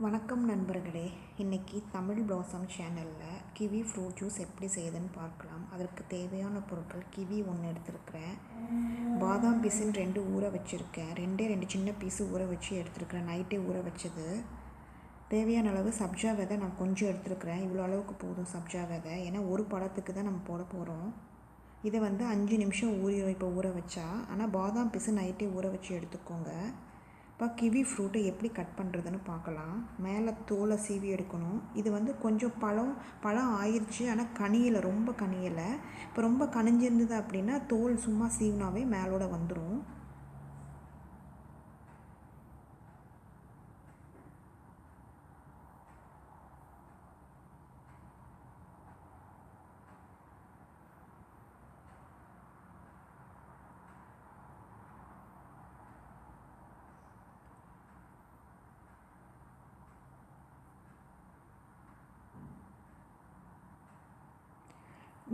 வணக்கம் நண்பர்களே. இன்றைக்கி தமிழ் பிளாசம் சேனலில் கிவி ஃப்ரூட் ஜூஸ் எப்படி செய்யுதுன்னு பார்க்கலாம். அதற்கு தேவையான பொருட்கள்: கிவி 1 எடுத்துருக்கிறேன், பாதாம் பிசின் 2 ஊற வச்சுருக்கேன், 2 சின்ன பீஸு ஊற வச்சு எடுத்துருக்கிறேன், நைட்டே ஊற வச்சது. தேவையான அளவு சப்ஜா விதை நான் கொஞ்சம் எடுத்துருக்கிறேன். இவ்வளோ அளவுக்கு போதும் சப்ஜா விதை, ஏன்னா ஒரு பழத்துக்கு தான் நம்ம போட போகிறோம். இதை 5 நிமிஷம் இப்போ ஊற வச்சா. ஆனால் பாதாம் பிசின் நைட்டே ஊற வச்சு எடுத்துக்கோங்க. இப்போ கிவி ஃப்ரூட்டை எப்படி கட் பண்ணுறதுன்னு பார்க்கலாம். மேலே தோலை சீவி எடுக்கணும். இது கொஞ்சம் பழம் ஆயிடுச்சு, ஆனால் கனியலை, ரொம்ப கனியலை. இப்போ ரொம்ப கனிஞ்சிருந்தது அப்படின்னா தோல் சும்மா சீவினாவே மேலோட வந்துடும்.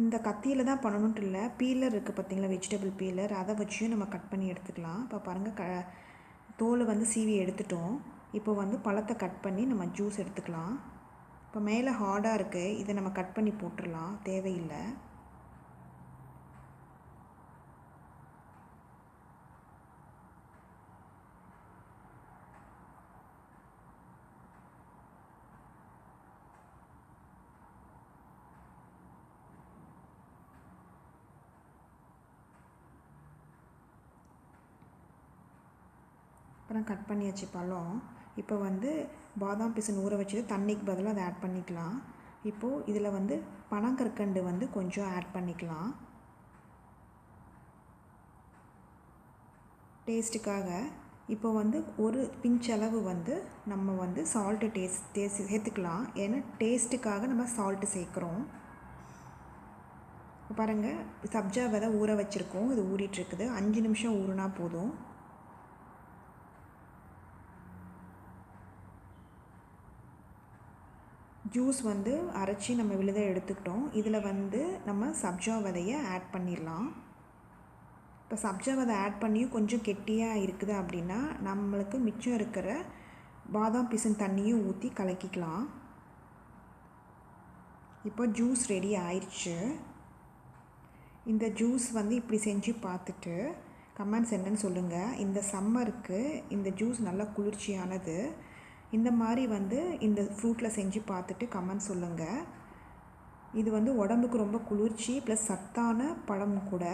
இந்த கத்தியில் தான் பண்ணணுன்ட்டு இல்லை, பீலர் இருக்குது பார்த்திங்களா, வெஜிடபிள் பீலர், அதை வச்சு நம்ம கட் பண்ணி எடுத்துக்கலாம். இப்போ பாருங்கள், தோலை சீவி எடுத்துட்டோம். இப்போ பழத்தை கட் பண்ணி நம்ம ஜூஸ் எடுத்துக்கலாம். இப்போ மேலே ஹார்டாக இருக்குது, இதை நம்ம கட் பண்ணி போட்டுடலாம், தேவையில்லை. அப்புறம் கட் பண்ணியாச்சு பழம். இப்போ பாதாம் பிசின் ஊற வச்சது தண்ணிக்கு பதிலாக அதை ஆட் பண்ணிக்கலாம். இப்போது இதில் பனங்கற்கண்டு கொஞ்சம் ஆட் பண்ணிக்கலாம் டேஸ்ட்டுக்காக. இப்போ ஒரு பிஞ்ச் அளவு நம்ம சால்ட்டு சேர்த்துக்கலாம், ஏன்னா டேஸ்ட்டுக்காக நம்ம சால்ட்டு சேர்க்குறோம். பாருங்கள், சப்ஜா விதை ஊற வச்சுருக்கோம், இது ஊறிட்டுருக்குது. 5 நிமிஷம் ஊறினா போதும். ஜூஸ் அரைச்சி நம்ம விழுத எடுத்துக்கிட்டோம். இதில் நம்ம சப்ஜா விதையை ஆட் பண்ணிடலாம். இப்போ சப்ஜா விதை ஆட் பண்ணியும் கொஞ்சம் கெட்டியாக இருக்குது அப்படின்னா நம்மளுக்கு மிச்சம் இருக்கிற பாதாம் பிசின் தண்ணியும் ஊற்றி கலக்கிக்கலாம். இப்போ ஜூஸ் ரெடி ஆயிடுச்சு. இந்த ஜூஸ் இப்படி செஞ்சு பார்த்துட்டு கமெண்ட்ஸ் என்னன்னு சொல்லுங்கள். இந்த சம்மருக்கு இந்த ஜூஸ் நல்லா குளிர்ச்சியானது. இந்த மாதிரி இந்த ஃப்ரூட்டில் செஞ்சு பார்த்துட்டு கமெண்ட் சொல்லுங்கள். இது உடம்புக்கு ரொம்ப குளிர்ச்சி ப்ளஸ் சத்தான பழமும் கூட.